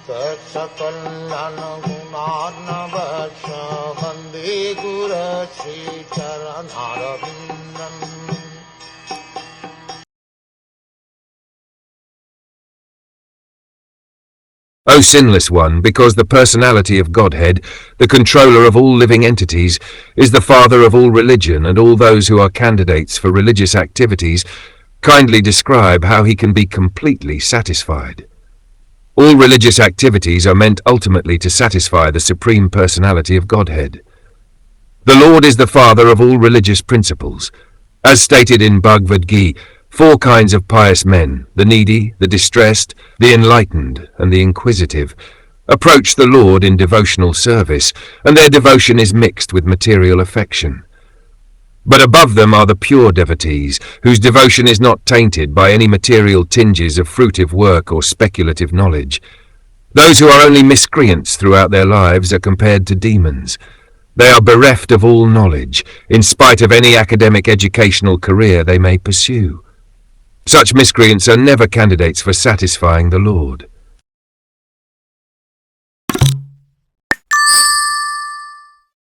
Saksakalyan gunarnavasya Vande Guru Sri Charanaravindan. O sinless one, because the personality of Godhead, the controller of all living entities, is the father of all religion and all those who are candidates for religious activities, kindly describe how he can be completely satisfied. All religious activities are meant ultimately to satisfy the Supreme Personality of Godhead. The Lord is the father of all religious principles. As stated in Bhagavad Gita, 4 kinds of pious men, the needy, the distressed, the enlightened, and the inquisitive, approach the Lord in devotional service, and their devotion is mixed with material affection. But above them are the pure devotees, whose devotion is not tainted by any material tinges of fruitive work or speculative knowledge. Those who are only miscreants throughout their lives are compared to demons. They are bereft of all knowledge, in spite of any academic educational career they may pursue. Such miscreants are never candidates for satisfying the Lord.